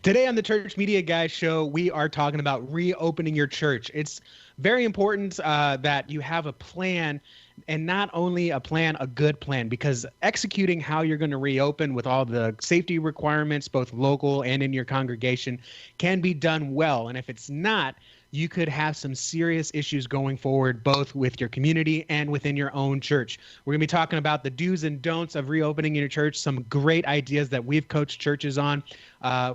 Today on the Church Media Guy Show, we are talking about reopening your church. It's very important that you have a plan, and not only a plan, a good plan, because executing how you're going to reopen with all the safety requirements, both local and in your congregation, can be done well. And if it's not, you could have some serious issues going forward, both with your community and within your own church. We're going to be talking about the do's and don'ts of reopening your church, some great ideas that we've coached churches on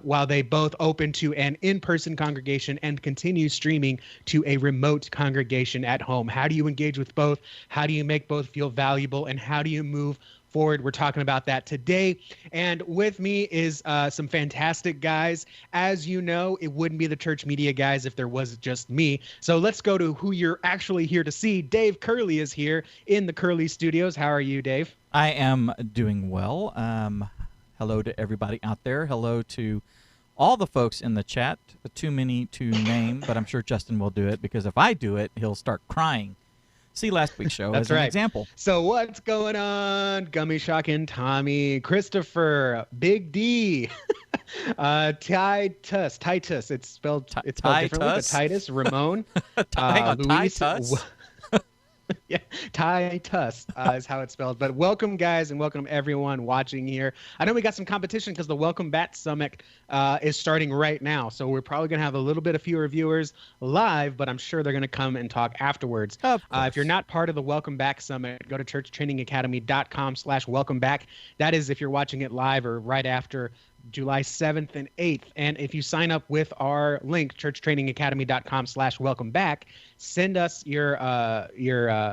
while they both open to an in-person congregation and continue streaming to a remote congregation at home. How do you engage with both? How do you make both feel valuable? And how do you move forward? We're talking about that today. And with me is some fantastic guys. As you know, it wouldn't be the Church Media Guys if there was just me. So let's go to who you're actually here to see. Dave Curley is here in the Curley Studios. How are you, Dave? I am doing well. Hello to everybody out there. Hello to all the folks in the chat. Too many to name, but I'm sure Justin will do it, because if I do it, he'll start crying. See last week's show as an example. So what's going on? Gummy Shockin', Tommy, Christopher, Big D, Titus. It's spelled differently, but Titus, Ramon, Luis. Titus. Yeah, Titus is how it's spelled. But welcome, guys, and welcome everyone watching here. I know we got some competition because the Welcome Back Summit is starting right now. So we're probably going to have a little bit of fewer viewers live, but I'm sure they're going to come and talk afterwards. If you're not part of the Welcome Back Summit, go to churchtrainingacademy.com/welcome back. That is if you're watching it live or right after July 7th and 8th. And if you sign up with our link, churchtrainingacademy.com/welcome back, send us your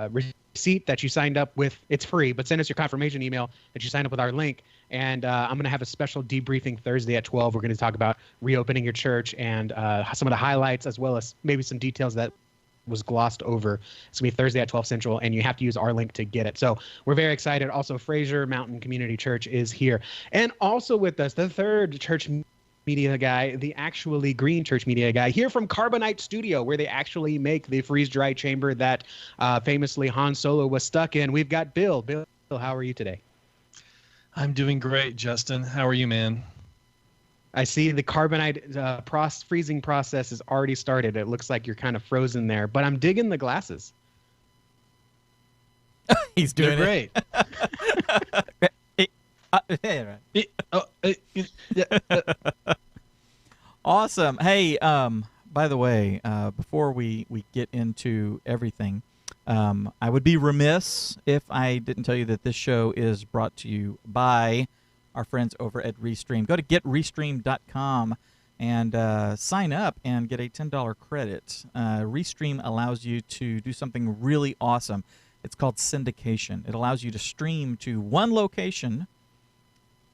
receipt that you signed up with. It's free, but send us your confirmation email that you signed up with our link. And I'm going to have a special debriefing Thursday at 12. We're going to talk about reopening your church and some of the highlights, as well as maybe some details that was glossed over. It's going to be Thursday at 12 Central, and you have to use our link to get it. So we're very excited. Also, Fraser Mountain Community Church is here. And also with us, the third church media guy, the actually green church media guy, here from Carbonite Studio, where they actually make the freeze-dry chamber that famously Han Solo was stuck in. We've got Bill. Bill, how are you today? I'm doing great, Justin. How are you, man? I see the carbonite freezing process is already started. It looks like you're kind of frozen there, but I'm digging the glasses. He's doing great. Awesome. Hey, by the way, before we get into everything, I would be remiss if I didn't tell you that this show is brought to you by our friends over at Restream. Go to getrestream.com and sign up and get a $10 credit. Restream allows you to do something really awesome. It's called syndication. It allows you to stream to one location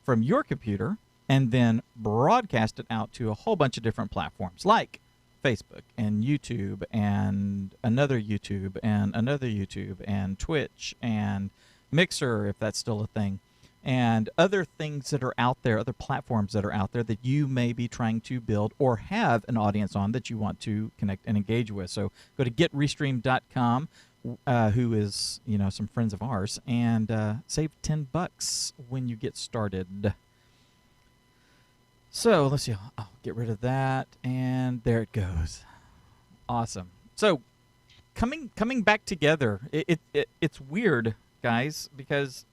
from your computer and then broadcast it out to a whole bunch of different platforms like Facebook and YouTube and another YouTube and another YouTube and Twitch and Mixer, if that's still a thing, and other things that are out there, other platforms that are out there that you may be trying to build or have an audience on that you want to connect and engage with. So go to getrestream.com, who is, some friends of ours, and save $10 when you get started. So let's see. I'll get rid of that, and there it goes. Awesome. So coming back together, it's weird, guys, because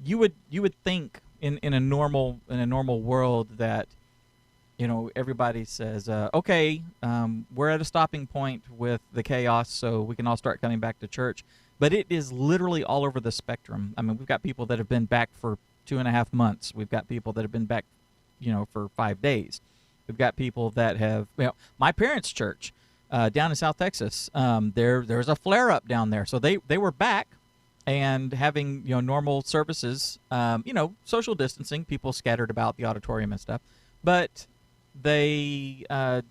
you would think in a normal world that everybody says, okay, we're at a stopping point with the chaos, so we can all start coming back to church. But it is literally all over the spectrum. I mean, we've got people that have been back for 2.5 months. We've got people that have been back, for 5 days. We've got people that have, my parents' church down in South Texas. There's a flare up down there, so they were back and having normal services, social distancing, people scattered about the auditorium and stuff. But they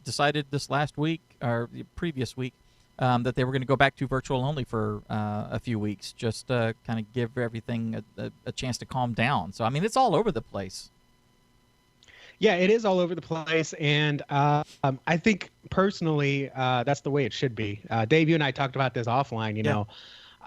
decided this last week or the previous week that they were going to go back to virtual only for a few weeks, just to kind of give everything a chance to calm down. So I mean, it's all over the place. Yeah, it is all over the place, and I think personally that's the way it should be. Dave, you and I talked about this offline.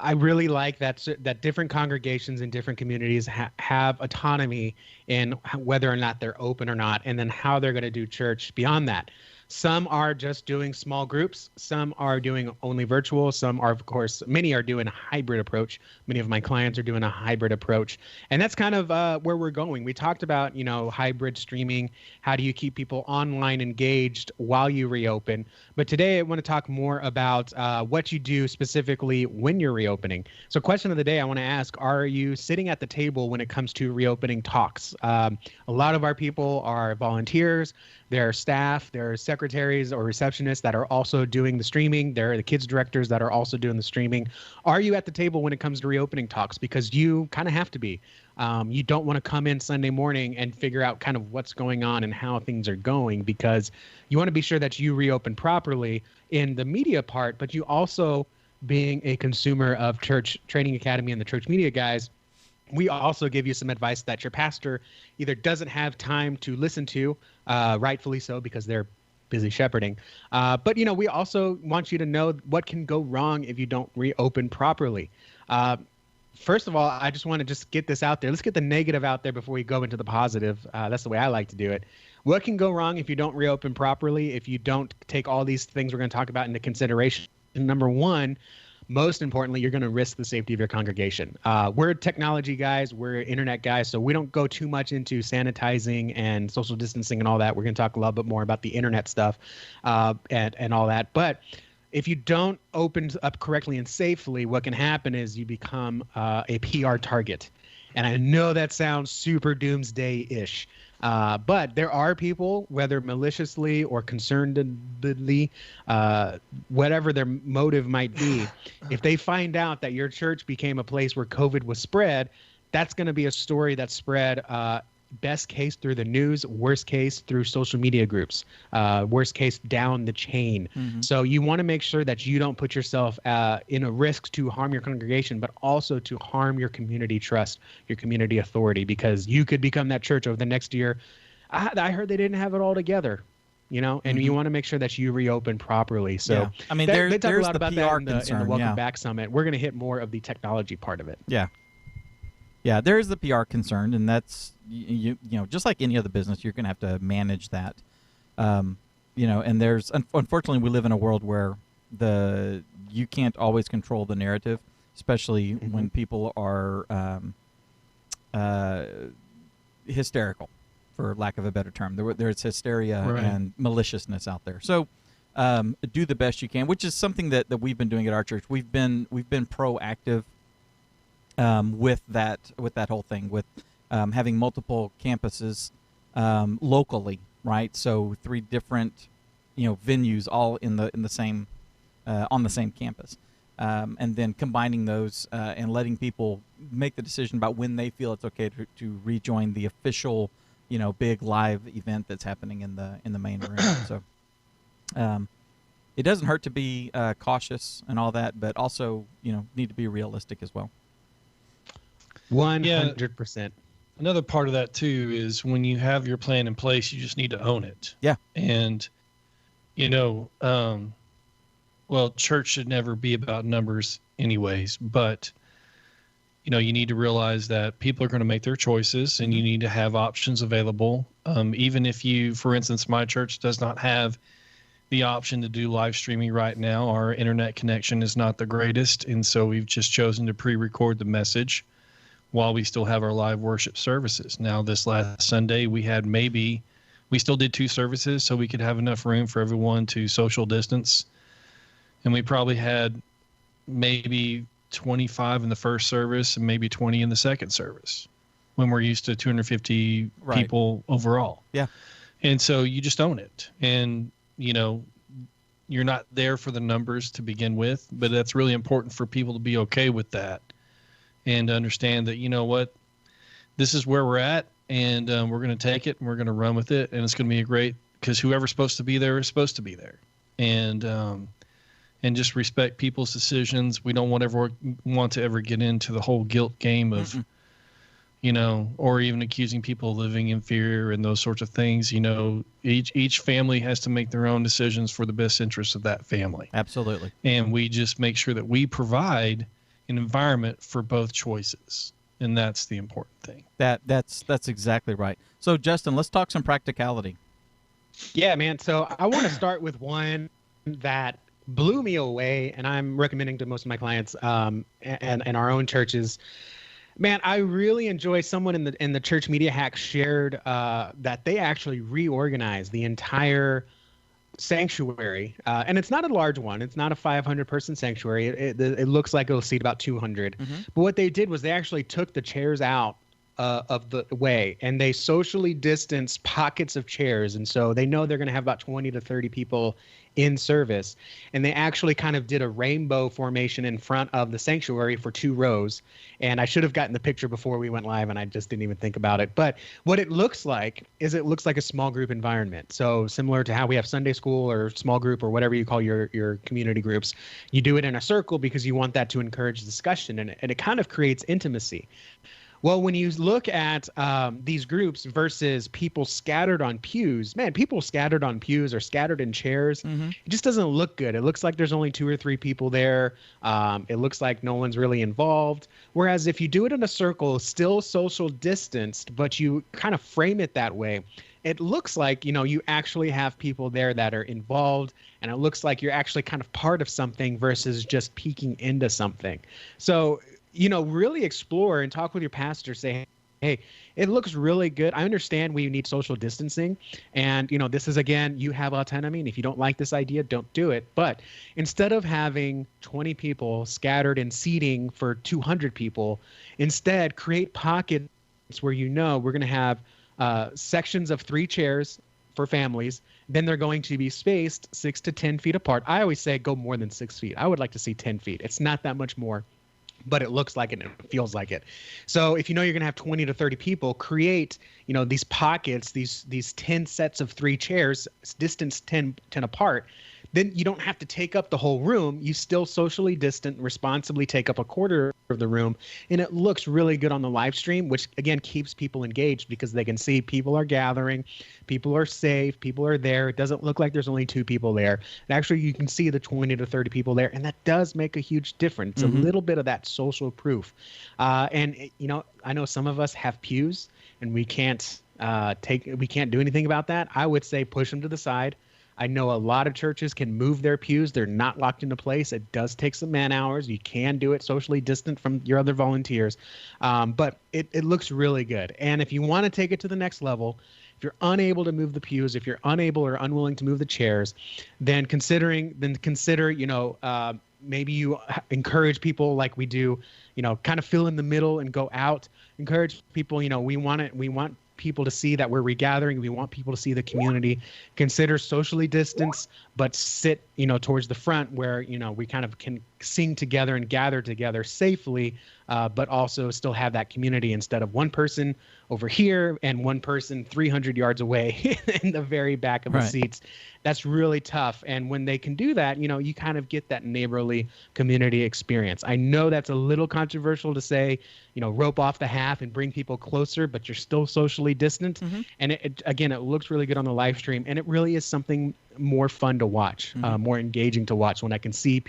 I really like that different congregations in different communities have autonomy in whether or not they're open or not, and then how they're going to do church beyond that. Some are just doing small groups. Some are doing only virtual. Some are, of course, many are doing a hybrid approach. Many of my clients are doing a hybrid approach. And that's kind of where we're going. We talked about, hybrid streaming. How do you keep people online engaged while you reopen? But today I want to talk more about what you do specifically when you're reopening. So question of the day I want to ask, are you sitting at the table when it comes to reopening talks? A lot of our people are volunteers. There are staff, there are secretaries or receptionists that are also doing the streaming. There are the kids directors that are also doing the streaming. Are you at the table when it comes to reopening talks? Because you kind of have to be. You don't want to come in Sunday morning and figure out kind of what's going on and how things are going, because you want to be sure that you reopen properly in the media part, but you also, being a consumer of Church Training Academy and the Church Media guys, we also give you some advice that your pastor either doesn't have time to listen to, rightfully so, because they're busy shepherding. But, we also want you to know what can go wrong if you don't reopen properly. First of all, I just want to just get this out there. Let's get the negative out there before we go into the positive. That's the way I like to do it. What can go wrong if you don't reopen properly, if you don't take all these things we're going to talk about into consideration? Number one, most importantly, you're going to risk the safety of your congregation. We're technology guys. We're internet guys. So we don't go too much into sanitizing and social distancing and all that. We're going to talk a little bit more about the internet stuff and all that. But if you don't open up correctly and safely, what can happen is you become a PR target. And I know that sounds super doomsday-ish. But there are people, whether maliciously or concernedly, whatever their motive might be, if they find out that your church became a place where COVID was spread, that's going to be a story that's spread best case through the news, worst case through social media groups, worst case down the chain. Mm-hmm. So you want to make sure that you don't put yourself in a risk to harm your congregation, but also to harm your community trust, your community authority, because you could become that church over the next year. I heard they didn't have it all together, and mm-hmm. you want to make sure that you reopen properly. So yeah. I mean, they talk a lot about PR that in the Welcome Back Summit. We're going to hit more of the technology part of it. Yeah. Yeah, there is the PR concern, and that's you know just like any other business, you're going to have to manage that. And there's unfortunately we live in a world where you can't always control the narrative, especially mm-hmm. when people are hysterical, for lack of a better term. There's hysteria right. and maliciousness out there. So do the best you can, which is something that we've been doing at our church. We've been proactive. With that whole thing, with having multiple campuses locally, right? So 3 different, venues all in the same on the same campus, and then combining those and letting people make the decision about when they feel it's okay to rejoin the official, big live event that's happening in the main room. So it doesn't hurt to be cautious and all that, but also need to be realistic as well. 100%. Another part of that too is when you have your plan in place, you just need to own it. Yeah. And, church should never be about numbers anyways, but, you need to realize that people are going to make their choices and you need to have options available. Even if for instance, my church does not have the option to do live streaming right now. Our internet connection is not the greatest. And so we've just chosen to pre-record the message while we still have our live worship services. Now, this last Sunday, we still did 2 services so we could have enough room for everyone to social distance. And we probably had maybe 25 in the first service and maybe 20 in the second service when we're used to 250 right. people overall. Yeah. And so you just own it. And, you're not there for the numbers to begin with, but that's really important for people to be okay with that. And understand that, this is where we're at, and we're going to take it, and we're going to run with it, and it's going to be great because whoever's supposed to be there is supposed to be there. And just respect people's decisions. We don't want to ever get into the whole guilt game of, or even accusing people of living in fear and those sorts of things. Each family has to make their own decisions for the best interest of that family. Absolutely. And we just make sure that we provide an environment for both choices, and that's the important thing. That's exactly right. So Justin, let's talk some practicality. Yeah, man. So I want to start with one that blew me away, and I'm recommending to most of my clients, and our own churches. Man, I really enjoy someone in the church media hack shared that they actually reorganized the entire sanctuary, and it's not a large one. It's not a 500-person sanctuary. It looks like it'll seat about 200. But what they did was they actually took the chairs out of the way, and they socially distanced pockets of chairs, and so they know they're going to have about 20 to 30 people in service, and they actually kind of did a rainbow formation in front of the sanctuary for 2 rows. And I should have gotten the picture before we went live, and I just didn't even think about it. But what it looks like is it looks like a small group environment. So similar to how we have Sunday school or small group or whatever you call your community groups, you do it in a circle because you want that to encourage discussion, and it kind of creates intimacy. Well, when you look at these groups versus people scattered on pews, man, people scattered on pews or scattered in chairs, it just doesn't look good. It looks like there's only 2 or 3 people there. It looks like no one's really involved. Whereas if you do it in a circle, still social distanced, but you kind of frame it that way, it looks like, you actually have people there that are involved, and it looks like you're actually kind of part of something versus just peeking into something. So, really explore and talk with your pastor. Say, hey, it looks really good. I understand we need social distancing. And, this is, again, you have autonomy. And if you don't like this idea, don't do it. But instead of having 20 people scattered and seating for 200 people, instead create pockets where we're going to have sections of 3 chairs for families. Then they're going to be spaced 6 to 10 feet apart. I always say go more than 6 feet. I would like to see 10 feet. It's not that much more, but it looks like it and it feels like it. So if you're going to have 20 to 30 people, create, these pockets, these 10 sets of 3 chairs, distance 10 apart. Then you don't have to take up the whole room. You still socially distant, responsibly take up a quarter of the room. And it looks really good on the live stream, which again keeps people engaged because they can see people are gathering, people are safe, people are there. It doesn't look like there's only 2 people there. And actually you can see the 20 to 30 people there. And that does make a huge difference. A little bit of that social proof. And I know some of us have pews and we can't do anything about that. I would say push them to the side. I know a lot of churches can move their pews. They're not locked into place. It does take some man hours. You can do it socially distant from your other volunteers. But it looks really good. And if you want to take it to the next level, if you're unable to move the pews, if you're unable or unwilling to move the chairs, then consider, maybe you encourage people like we do, kind of fill in the middle and go out. Encourage people, we want people to see that we're regathering. We want people to see the community. Consider socially distance, but sit, towards the front where, we kind of can sing together and gather together safely, but also still have that community instead of one person over here and one person 300 yards away in the very back of the seats. That's really tough. And when they can do that, you kind of get that neighborly community experience. I know that's a little controversial to say, rope off the half and bring people closer, but you're still socially distant. And it looks really good on the live stream. And it really is something more fun to watch, more engaging to watch when I can see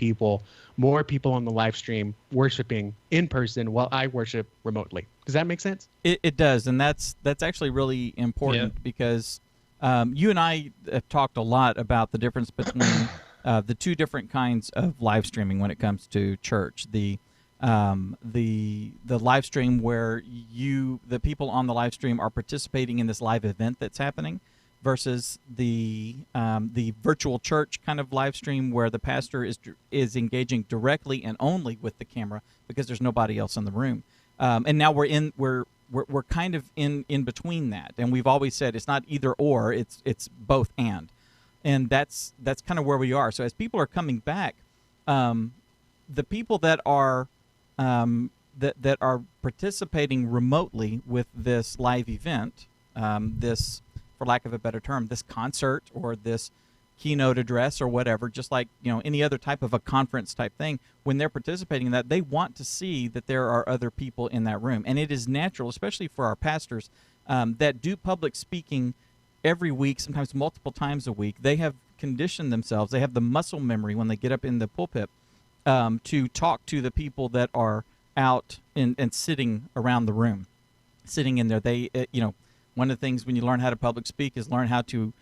more people on the live stream worshiping in person while I worship remotely. Does that make sense? It does. And that's actually really important because you and I have talked a lot about the difference between the 2 different kinds of live streaming when it comes to church. The live stream where the people on the live stream are participating in this live event that's happening, versus the virtual church kind of live stream where the pastor is engaging directly and only with the camera because there's nobody else in the room. And now we're kind of in between that, and we've always said it's not either or, it's both and that's kind of where we are. So as people are coming back, the people that are that are participating remotely with this live event, this, for lack of a better term, this concert or this keynote address or whatever, just like any other type of a conference type thing, when they're participating in that, they want to see that there are other people in that room. And it is natural, especially for our pastors that do public speaking every week, sometimes multiple times a week. They have conditioned themselves. They have the muscle memory when they get up in the pulpit to talk to the people that are out and sitting around the room, sitting in there. One of the things when you learn how to public speak is learn how to,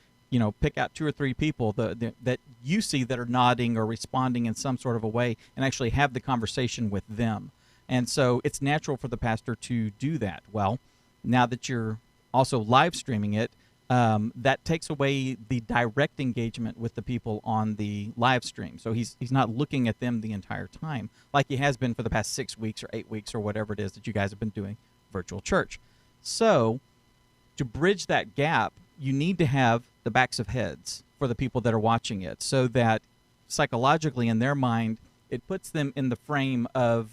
pick out 2 or 3 people that you see that are nodding or responding in some sort of a way and actually have the conversation with them. And so it's natural for the pastor to do that. Well, now that you're also live streaming it, that takes away the direct engagement with the people on the live stream. So he's not looking at them the entire time like he has been for the past 6 weeks or 8 weeks or whatever it is that you guys have been doing virtual church. So to bridge that gap, you need to have the backs of heads for the people that are watching it, so that psychologically in their mind it puts them in the frame of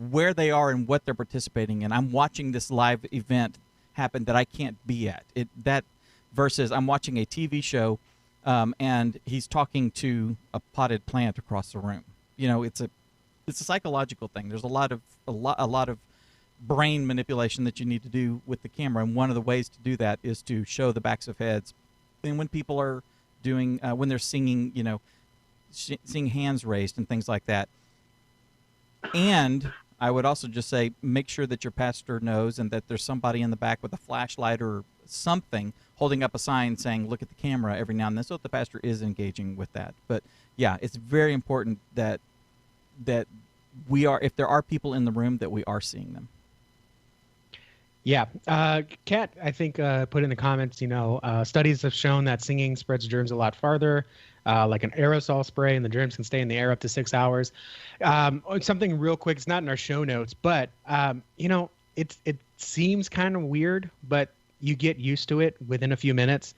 where they are and what they're participating in. I'm watching this live event happen that I can't be at. That versus I'm watching a TV show and he's talking to a potted plant across the room. It's a psychological thing. There's a lot of brain manipulation that you need to do with the camera, and one of the ways to do that is to show the backs of heads. And when people are doing when they're singing, seeing hands raised and things like that. And I would also just say, make sure that your pastor knows and that there's somebody in the back with a flashlight or something holding up a sign saying, look at the camera every now and then, so that the pastor is engaging with that. But yeah, it's very important that we are, if there are people in the room, that we are seeing them. Yeah. Kat, I think, put in the comments, studies have shown that singing spreads germs a lot farther, like an aerosol spray, and the germs can stay in the air up to 6 hours. Something real quick, it's not in our show notes, but, it seems kind of weird, but you get used to it within a few minutes.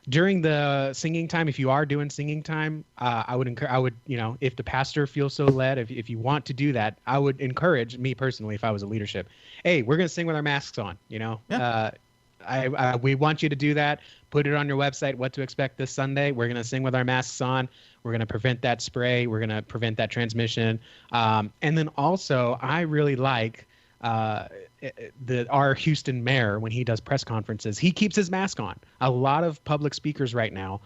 During the singing time, if you are doing singing time, I would, if the pastor feels so led, if you want to do that, I would encourage, me personally, if I was a leadership, hey, we're going to sing with our masks on, Yeah. We want you to do that. Put it on your website, what to expect this Sunday. We're going to sing with our masks on. We're going to prevent that spray. We're going to prevent that transmission. And then also, I really like our Houston mayor, when he does press conferences, he keeps his mask on. A lot of public speakers right now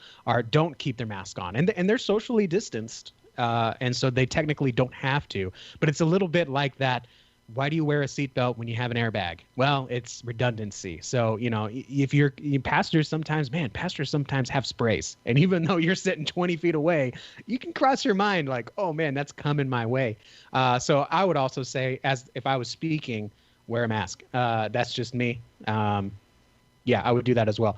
don't keep their mask on, and they're socially distanced, and so they technically don't have to. But it's a little bit like that. Why do you wear a seatbelt when you have an airbag? Well, it's redundancy. So, if pastors sometimes have sprays. And even though you're sitting 20 feet away, you can cross your mind like, oh man, that's coming my way. So I would also say, as if I was speaking, wear a mask. That's just me. Yeah, I would do that as well.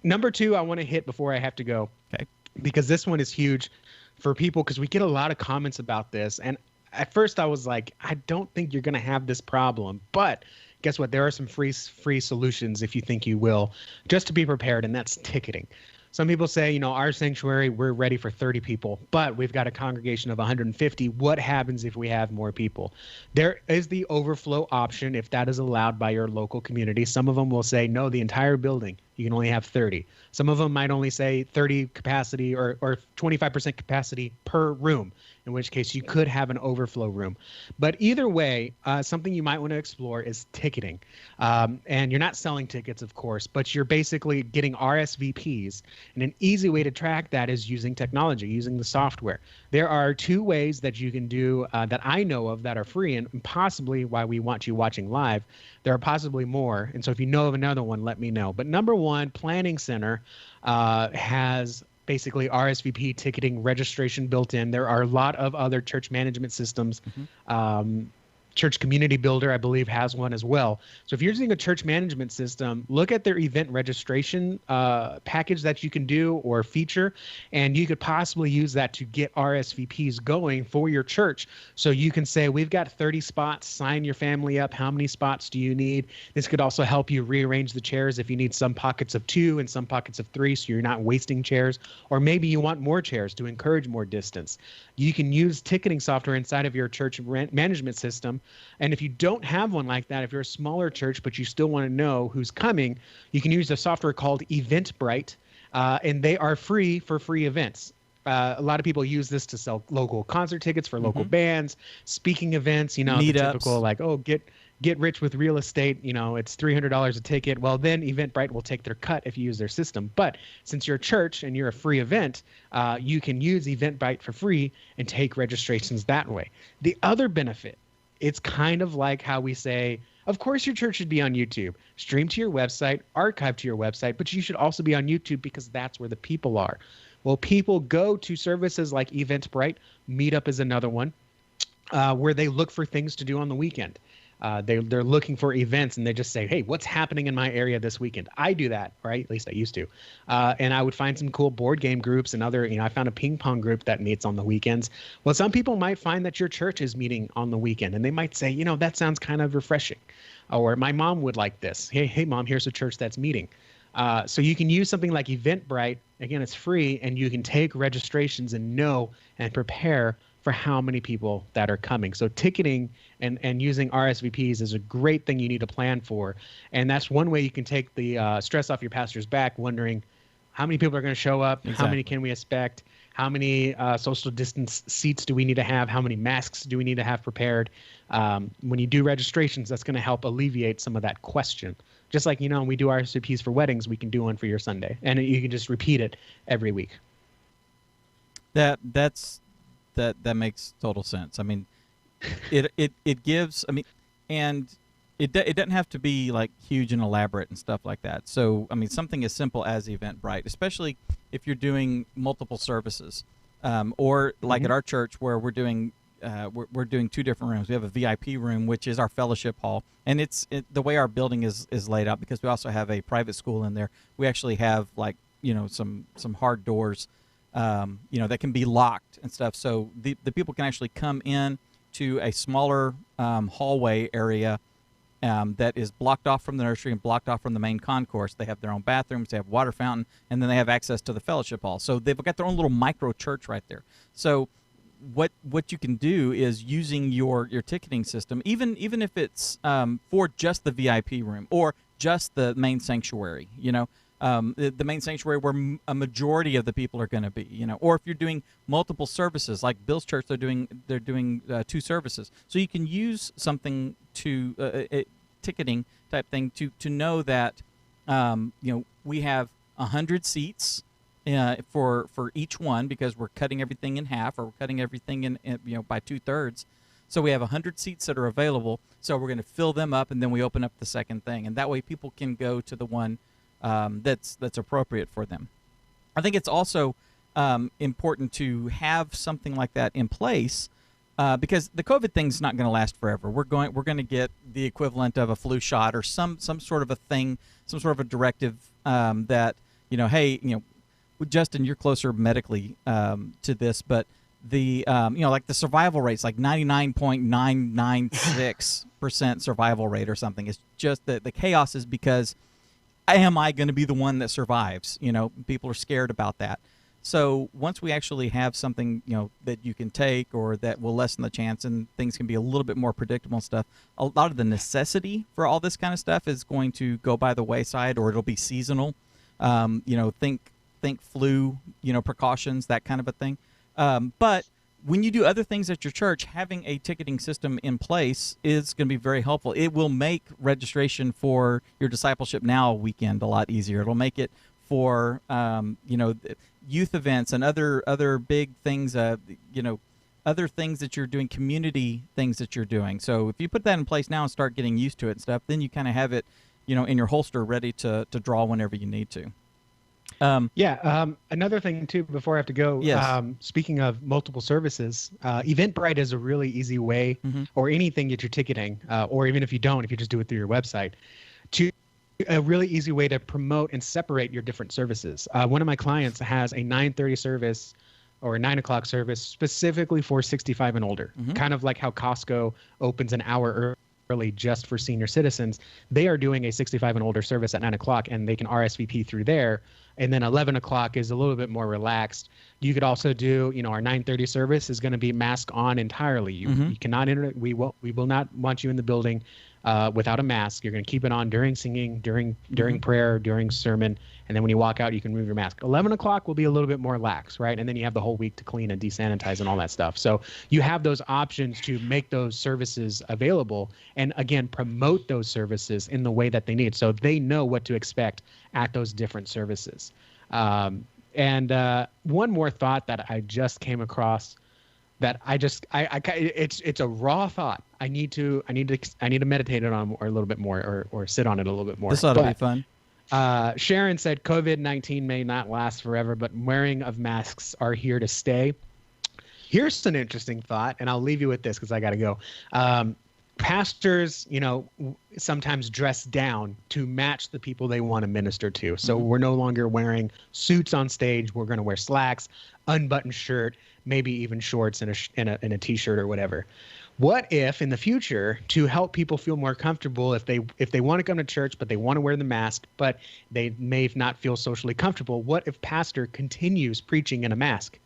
Number 2, I want to hit before I have to go. Okay. Because this one is huge for people, because we get a lot of comments about this. And at first I was like, I don't think you're going to have this problem, but guess what? There are some free solutions if you think you will, just to be prepared, and that's ticketing. Some people say, our sanctuary, we're ready for 30 people, but we've got a congregation of 150. What happens if we have more people? There is the overflow option if that is allowed by your local community. Some of them will say, no, the entire building, you can only have 30. Some of them might only say 30 capacity or 25% capacity per room, in which case you could have an overflow room. But either way, something you might want to explore is ticketing. And you're not selling tickets, of course, but you're basically getting RSVPs. And an easy way to track that is using technology, using the software. There are 2 ways that you can do that I know of that are free, and possibly why we want you watching live. There are possibly more. And so if you know of another one, let me know. But number 1, Planning Center has basically RSVP ticketing registration built in. There are a lot of other church management systems. Church Community Builder, I believe, has one as well. So if you're using a church management system, look at their event registration package that you can do or feature, and you could possibly use that to get RSVPs going for your church. So you can say, we've got 30 spots, sign your family up. How many spots do you need? This could also help you rearrange the chairs if you need some pockets of 2 and some pockets of 3, so you're not wasting chairs. Or maybe you want more chairs to encourage more distance. You can use ticketing software inside of your church management system. And if you don't have one like that, if you're a smaller church, but you still want to know who's coming, you can use a software called Eventbrite, and they are free for free events. A lot of people use this to sell local concert tickets for local bands, speaking events, the typical like, get rich with real estate, it's $300 a ticket. Well, then Eventbrite will take their cut if you use their system. But since you're a church and you're a free event, you can use Eventbrite for free and take registrations that way. The other benefit, it's kind of like how we say, of course, your church should be on YouTube, stream to your website, archive to your website, but you should also be on YouTube because that's where the people are. Well, people go to services like Eventbrite. Meetup is another one, where they look for things to do on the weekend. They're looking for events, and they just say, hey, what's happening in my area this weekend? I do that, right? At least I used to. And I would find some cool board game groups and other, I found a ping pong group that meets on the weekends. Well, some people might find that your church is meeting on the weekend, and they might say, that sounds kind of refreshing. Or my mom would like this. Hey, mom, here's a church that's meeting. So you can use something like Eventbrite. Again, it's free, and you can take registrations and know and prepare for how many people that are coming. So ticketing and using RSVPs is a great thing you need to plan for. And that's one way you can take the stress off your pastor's back, wondering how many people are going to show up, Exactly. How many can we expect, how many social distance seats do we need to have, how many masks do we need to have prepared. When you do registrations, that's going to help alleviate some of that question. Just like, we do RSVPs for weddings, we can do one for your Sunday. And you can just repeat it every week. That makes total sense. I mean, it gives. I mean, and it doesn't have to be like huge and elaborate and stuff like that. So I mean, something as simple as Eventbrite, especially if you're doing multiple services, or like at our church where we're doing two different rooms. We have a VIP room, which is our fellowship hall, and the way our building is laid out, because we also have a private school in there. We actually have some hard doors. That can be locked and stuff. So the people can actually come in to a smaller hallway area that is blocked off from the nursery and blocked off from the main concourse. They have their own bathrooms, they have water fountain, and then they have access to the fellowship hall. So they've got their own little micro church right there. So what you can do is using your ticketing system, even if it's for just the VIP room or just the main sanctuary, the main sanctuary where a majority of the people are going to be, or if you're doing multiple services, like Bill's church, they're doing 2 services. So you can use something a ticketing type thing to know that, we have 100 seats for each one, because we're cutting everything in half, or we're cutting everything in by 2/3. So we have 100 seats that are available. So we're going to fill them up, and then we open up the second thing, and that way people can go to the one that's appropriate for them. I think it's also important to have something like that in place, because the COVID thing's not going to last forever. We're going to get the equivalent of a flu shot or some sort of a thing, some sort of a directive that hey, Justin, you're closer medically to this, but the like the survival rate's like 99.996% survival rate or something. It's just that the chaos is because, am I going to be the one that survives? People are scared about that. So once we actually have something, that you can take, or that will lessen the chance, and things can be a little bit more predictable and stuff, a lot of the necessity for all this kind of stuff is going to go by the wayside, or it'll be seasonal. Think flu, precautions, that kind of a thing. But when you do other things at your church, having a ticketing system in place is going to be very helpful. It will make registration for your Discipleship Now weekend a lot easier. It'll make it for youth events and other big things, other things that you're doing, community things that you're doing. So if you put that in place now and start getting used to it and stuff, then you kind of have it, in your holster ready to draw whenever you need to. Another thing too, before I have to go, yes. Speaking of multiple services, Eventbrite is a really easy way, or anything that you're ticketing, or even if you just do it through your website, a really easy way to promote and separate your different services. One of my clients has a 9:30 service or a 9 o'clock service specifically for 65 and older, kind of like how Costco opens an hour early just for senior citizens. They are doing a 65 and older service at 9 o'clock, and they can RSVP through there. And then 11 o'clock is a little bit more relaxed. You could also do, our 9:30 service is going to be mask on entirely. You cannot enter. We will not want you in the building. without a mask. You're going to keep it on during singing, during prayer, during sermon, and then when you walk out, you can remove your mask. 11 o'clock will be a little bit more lax, right? And then you have the whole week to clean and desanitize and all that stuff. So you have those options to make those services available and, again, promote those services in the way that they need, so they know what to expect at those different services. And one more thought that I just came across that it's a raw thought. I need to meditate on a little bit more, or sit on it a little bit more. This ought to be fun. Sharon said COVID-19 may not last forever, but wearing of masks are here to stay. Here's an interesting thought, and I'll leave you with this because I got to go. Pastors, sometimes dress down to match the people they want to minister to. So we're no longer wearing suits on stage. We're going to wear slacks, unbuttoned shirt, maybe even shorts and a t-shirt or whatever. What if in the future, to help people feel more comfortable, if they want to come to church but they want to wear the mask, but they may not feel socially comfortable, what if pastor continues preaching in a mask,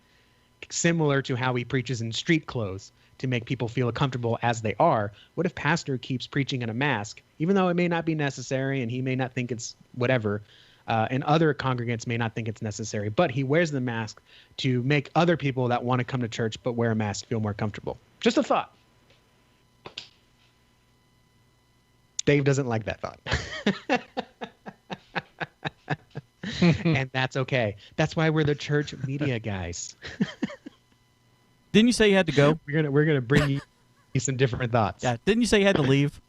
similar to how he preaches in street clothes to make people feel comfortable as they are? What if pastor keeps preaching in a mask, even though it may not be necessary and he may not think it's whatever, and other congregants may not think it's necessary, but he wears the mask to make other people that want to come to church but wear a mask feel more comfortable? Just a thought. Dave doesn't like that thought. And that's okay. That's why we're the church media guys. Didn't you say you had to go? We're gonna bring you some different thoughts. Yeah. Didn't you say you had to leave?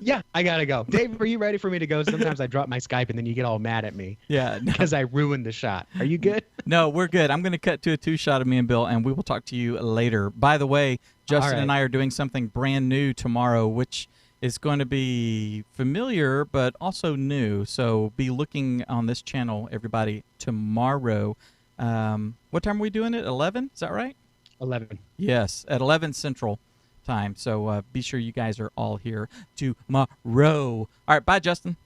Yeah, I gotta go. Dave, are you ready for me to go? Sometimes I drop my Skype and then you get all mad at me. Yeah. No. Because I ruined the shot. Are you good? No, we're good. I'm going to cut to a 2-shot of me and Bill, and we will talk to you later. By the way, Justin and I are doing something brand new tomorrow, which is going to be familiar but also new. So be looking on this channel, everybody, tomorrow. What time are we doing it? 11? Is that right? 11. Yes, at 11 Central Time. So be sure you guys are all here tomorrow. All right, bye, Justin.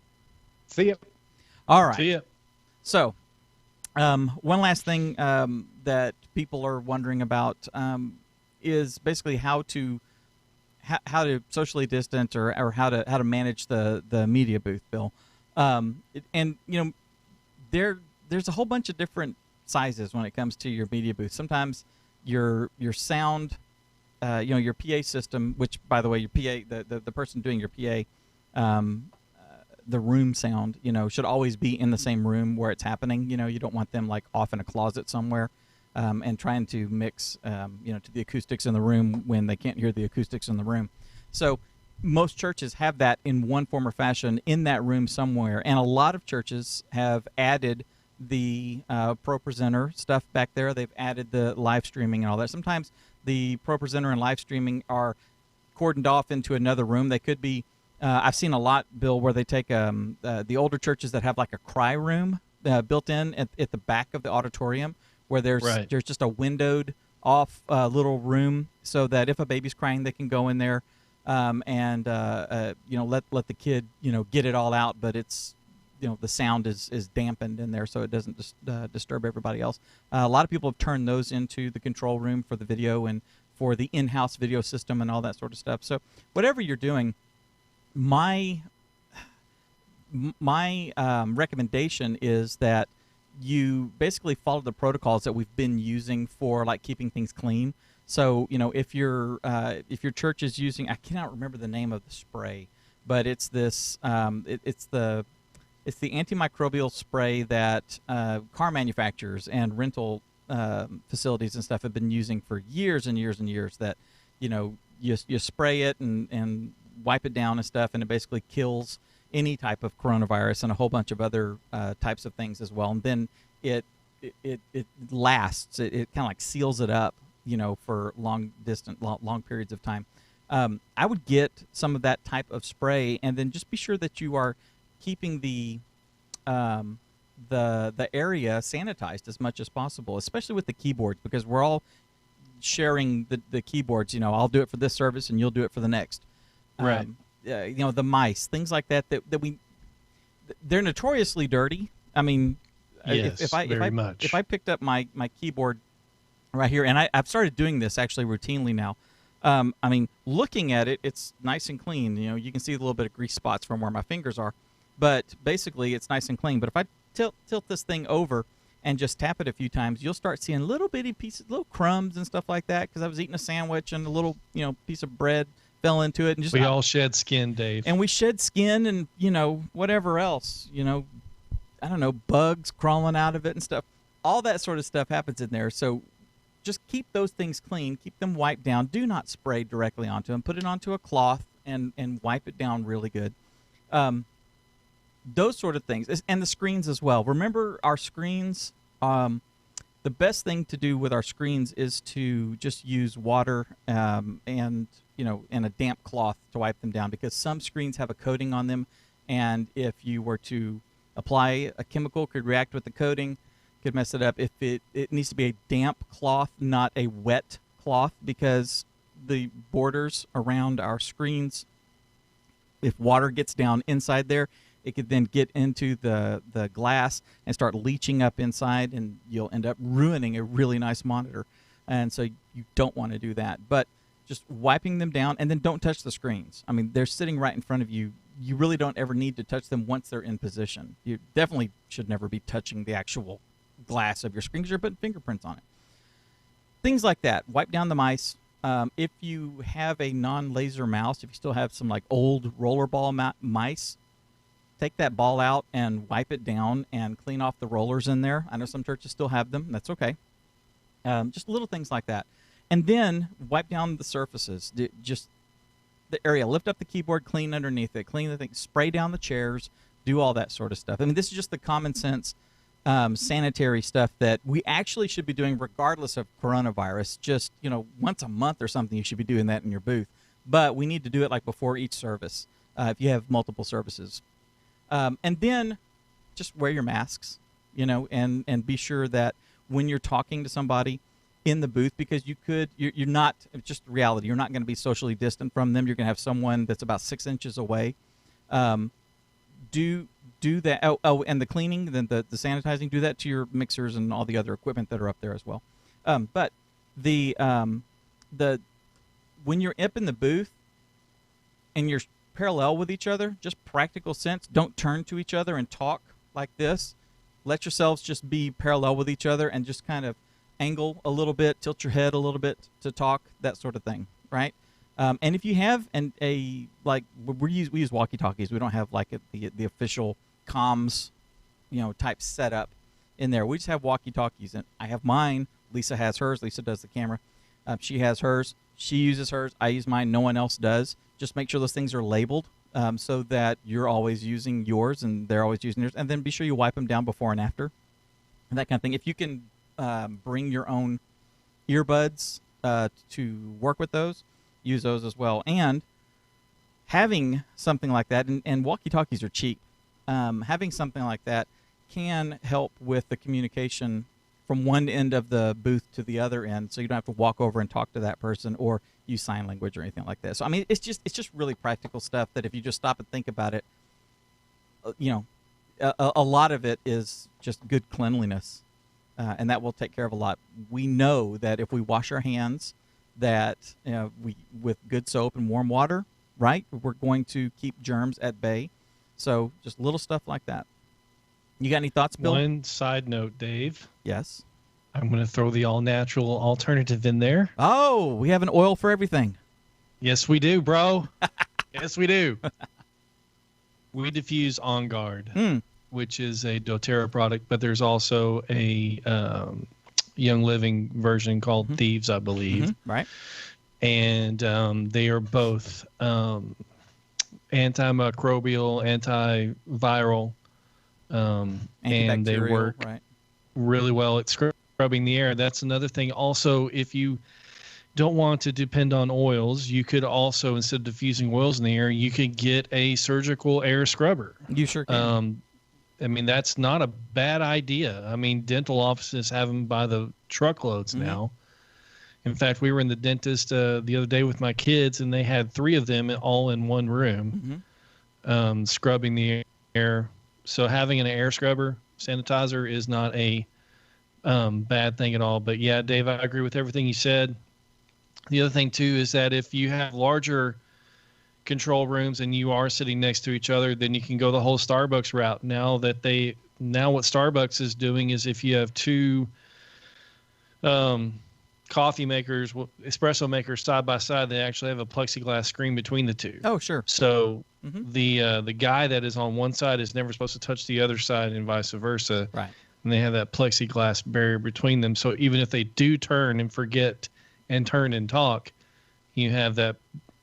See ya. All right. See ya. So one last thing that people are wondering about is basically how to socially distance or how to manage the media booth, Bill. There's a whole bunch of different sizes when it comes to your media booth. Sometimes your sound, your PA system, which, by the way, your PA, the person doing your PA, the room sound, should always be in the same room where it's happening. You don't want them like off in a closet somewhere, and trying to mix, to the acoustics in the room when they can't hear the acoustics in the room. So most churches have that in one form or fashion in that room somewhere, and a lot of churches have added the Pro Presenter stuff back there. They've added the live streaming and all that. Sometimes the Pro Presenter and live streaming are cordoned off into another room. They could be, I've seen a lot, Bill, where they take the older churches that have like a cry room built in at the back of the auditorium, where there's just a windowed off little room, so that if a baby's crying, they can go in there and let the kid get it all out, but it's the sound is dampened in there, so it doesn't disturb everybody else. A lot of people have turned those into the control room for the video and for the in-house video system and all that sort of stuff. So whatever you're doing, my recommendation is that you basically follow the protocols that we've been using for like keeping things clean. So if your church is using, I cannot remember the name of the spray, but it's this it's the antimicrobial spray that car manufacturers and rental facilities and stuff have been using for years and years and years. That you spray it and wipe it down and stuff, and it basically kills any type of coronavirus and a whole bunch of other types of things as well. And then it lasts. It kind of like seals it up, for long periods of time. I would get some of that type of spray, and then just be sure that you are keeping the area sanitized as much as possible, especially with the keyboards, because we're all sharing the keyboards. I'll do it for this service and you'll do it for the next. Right. The mice, things like that they're notoriously dirty. I mean, yes, if I picked up my keyboard right here, and I've started doing this actually routinely now. I mean, looking at it, it's nice and clean. You know, you can see a little bit of grease spots from where my fingers are, but basically it's nice and clean. But if I tilt this thing over and just tap it a few times, you'll start seeing little bitty pieces, little crumbs and stuff like that. Because I was eating a sandwich and a little, piece of bread fell into it, and just we all shed skin, Dave. and we shed skin, and whatever else, I don't know, bugs crawling out of it and stuff. All that sort of stuff happens in there. So just keep those things clean, keep them wiped down. Do not spray directly onto them. Put it onto a cloth and wipe it down really good. Those sort of things, and the screens as well. Remember our screens. The best thing to do with our screens is to just use water and a damp cloth to wipe them down, because some screens have a coating on them, and if you were to apply a chemical, could react with the coating, could mess it up. If it needs to be a damp cloth, not a wet cloth, because the borders around our screens, if water gets down inside there, it could then get into the glass and start leaching up inside, and you'll end up ruining a really nice monitor. And so you don't want to do that. But just wiping them down, and then don't touch the screens. I mean, they're sitting right in front of you. You really don't ever need to touch them once they're in position. You definitely should never be touching the actual glass of your screen, because you're putting fingerprints on it. Things like that. Wipe down the mice. If you have a non-laser mouse, if you still have some like old rollerball mice, take that ball out and wipe it down and clean off the rollers in there. I know some churches still have them. That's okay. Just little things like that. And then wipe down the surfaces. Just the area. Lift up the keyboard, clean underneath it, clean the thing, spray down the chairs, do all that sort of stuff. I mean, this is just the common sense sanitary stuff that we actually should be doing regardless of coronavirus. Just, once a month or something, you should be doing that in your booth. But we need to do it like before each service if you have multiple services. And then just wear your masks, and be sure that when you're talking to somebody in the booth, because you're not, just reality, you're not going to be socially distant from them. You're going to have someone that's about 6 inches away. Do that. Oh, and the cleaning, then the sanitizing, do that to your mixers and all the other equipment that are up there as well. But when you're up in the booth and you're parallel with each other, just practical sense, don't turn to each other and talk like this. Let yourselves just be parallel with each other and just kind of angle a little bit, tilt your head a little bit to talk, that sort of thing, right? And if you have we use walkie-talkies. We don't have like the official comms, type setup in there. We just have walkie-talkies, and I have mine. Lisa has hers. Lisa does the camera. She has hers. She uses hers. I use mine. No one else does. Just make sure those things are labeled so that you're always using yours and they're always using yours. And then be sure you wipe them down before and after, and that kind of thing. If you can bring your own earbuds to work with those, use those as well. And having something like that, and walkie-talkies are cheap, having something like that can help with the communication from one end of the booth to the other end, so you don't have to walk over and talk to that person or use sign language or anything like that. So I mean, it's just really practical stuff that if you just stop and think about it, a lot of it is just good cleanliness, and that will take care of a lot. We know that if we wash our hands, that with good soap and warm water, right, we're going to keep germs at bay. So just little stuff like that. You got any thoughts, Bill? One side note, Dave. Yes. I'm going to throw the all-natural alternative in there. Oh, we have an oil for everything. Yes, we do, bro. Yes, we do. We diffuse On Guard, which is a doTERRA product, but there's also a Young Living version called Thieves, I believe. Right. And they are both antimicrobial, antiviral, and they work really well at scrubbing the air. That's another thing. Also, if you don't want to depend on oils, you could also, instead of diffusing oils in the air, you could get a surgical air scrubber. You sure can. I mean, that's not a bad idea. I mean, dental offices have them by the truckloads now. In fact, we were in the dentist the other day with my kids, and they had 3 of them all in one room, scrubbing the air. So having an air scrubber sanitizer is not a bad thing at all. But yeah, Dave, I agree with everything you said. The other thing too is that if you have larger control rooms and you are sitting next to each other, then you can go the whole Starbucks route. Now what Starbucks is doing is if you have two coffee makers, espresso makers side by side, they actually have a plexiglass screen between the two. Oh, sure. So the guy that is on one side is never supposed to touch the other side and vice versa. Right. And they have that plexiglass barrier between them. So even if they do turn and forget and turn and talk, you have that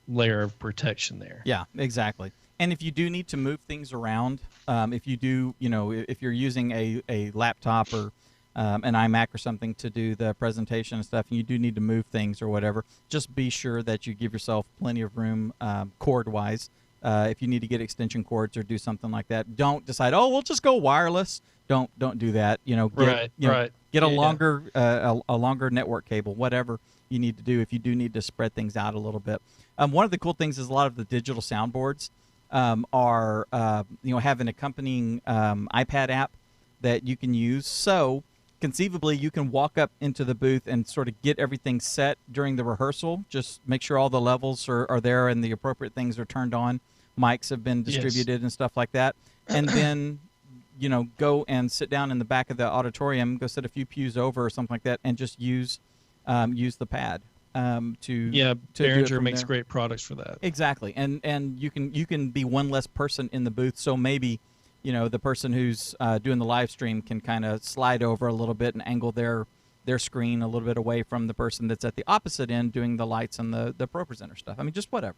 layer of protection there. Yeah, exactly. And if you do need to move things around, if you do, if you're using a laptop or an iMac or something to do the presentation and stuff, and you do need to move things or whatever, just be sure that you give yourself plenty of room cord-wise. If you need to get extension cords or do something like that, don't decide, oh, we'll just go wireless. Don't do that. Get a longer a longer network cable, whatever you need to do if you do need to spread things out a little bit. One of the cool things is a lot of the digital soundboards are have an accompanying iPad app that you can use. So conceivably, you can walk up into the booth and sort of get everything set during the rehearsal. Just make sure all the levels are there and the appropriate things are turned on. Mics have been distributed and stuff like that. And then, go and sit down in the back of the auditorium, go sit a few pews over or something like that, and just use the pad. Behringer makes great products for that. Exactly. And you can be one less person in the booth. So maybe, the person who's doing the live stream can kind of slide over a little bit and angle their screen a little bit away from the person that's at the opposite end doing the lights and the pro presenter stuff. I mean, just whatever.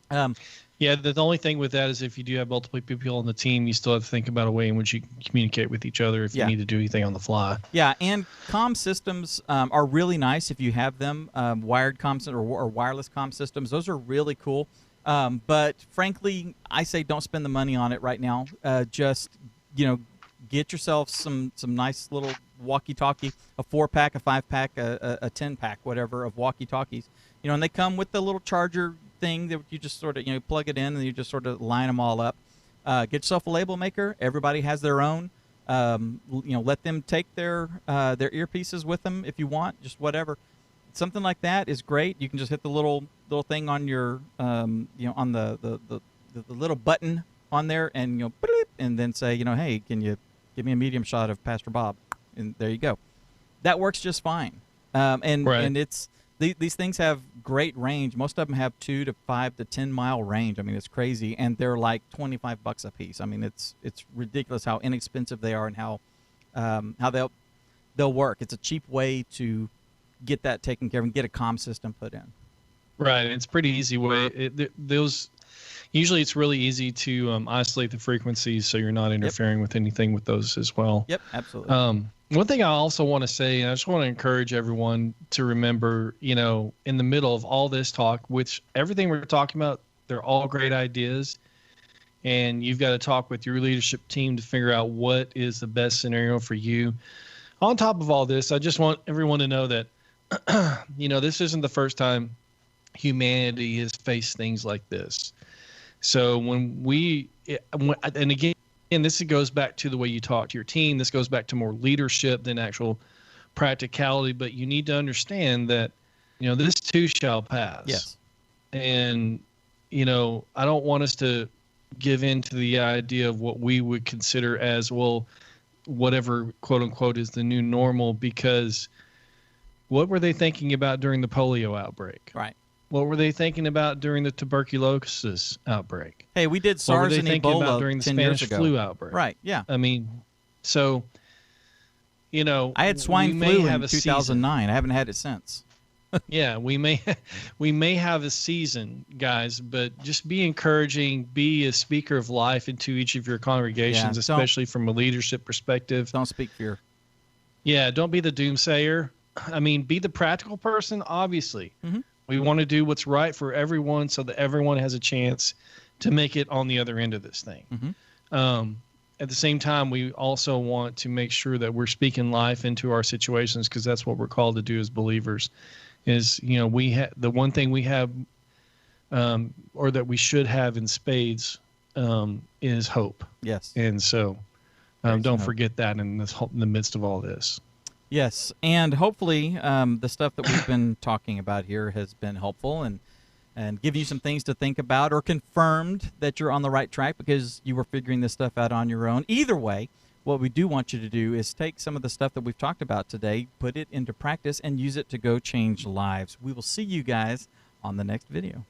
The only thing with that is if you do have multiple people on the team, you still have to think about a way in which you can communicate with each other if you need to do anything on the fly. Yeah, and comm systems are really nice if you have them, wired comm or wireless comm systems. Those are really cool. But frankly, I say don't spend the money on it right now. Just get yourself some nice little walkie-talkie, a 4-pack, a 5-pack, a 10-pack, whatever, of walkie-talkies. And they come with the little charger thing that you just sort of plug it in and you just sort of line them all up. Get yourself a label maker. Everybody has their own. Let them take their earpieces with them if you want. Just whatever. Something like that is great. You can just hit the little thing on your on the little button on there and bleep, and then say hey, can you give me a medium shot of Pastor Bob? And there you go. That works just fine. And it's these things have great range. Most of them have 2 to 5 to 10 mile range. I mean, it's crazy, and they're like $25 a piece. I mean, it's ridiculous how inexpensive they are and how they'll work. It's a cheap way to get that taken care of and get a comm system put in. Right, it's pretty easy way. Usually it's really easy to isolate the frequencies so you're not interfering with anything with those as well. Yep, absolutely. One thing I also want to say, and I just want to encourage everyone to remember, in the middle of all this talk, which everything we're talking about, they're all great ideas. And you've got to talk with your leadership team to figure out what is the best scenario for you. On top of all this, I just want everyone to know that, this isn't the first time humanity has faced things like this. So and again, this goes back to the way you talk to your team. This goes back to more leadership than actual practicality. But you need to understand that, this too shall pass. Yes. And, I don't want us to give in to the idea of what we would consider as, whatever, quote unquote, is the new normal, because what were they thinking about during the polio outbreak? Right. What were they thinking about during the tuberculosis outbreak? Hey, we did SARS and Ebola during the 10 Spanish years ago. flu outbreak? Right, yeah. I mean, so, I had swine flu in 2009. I haven't had it since. Yeah, we may have a season, guys, but just be encouraging, be a speaker of life into each of your congregations, especially from a leadership perspective. Don't speak fear. Yeah, don't be the doomsayer. I mean, be the practical person, obviously. Mm-hmm. We want to do what's right for everyone so that everyone has a chance to make it on the other end of this thing. Mm-hmm. At the same time, we also want to make sure that we're speaking life into our situations, because that's what we're called to do as believers. Is, the one thing we have, or that we should have in spades, is hope. Yes. And so don't forget that in the midst of all this. Yes, and hopefully the stuff that we've been talking about here has been helpful and give you some things to think about, or confirmed that you're on the right track because you were figuring this stuff out on your own. Either way, what we do want you to do is take some of the stuff that we've talked about today, put it into practice, and use it to go change lives. We will see you guys on the next video.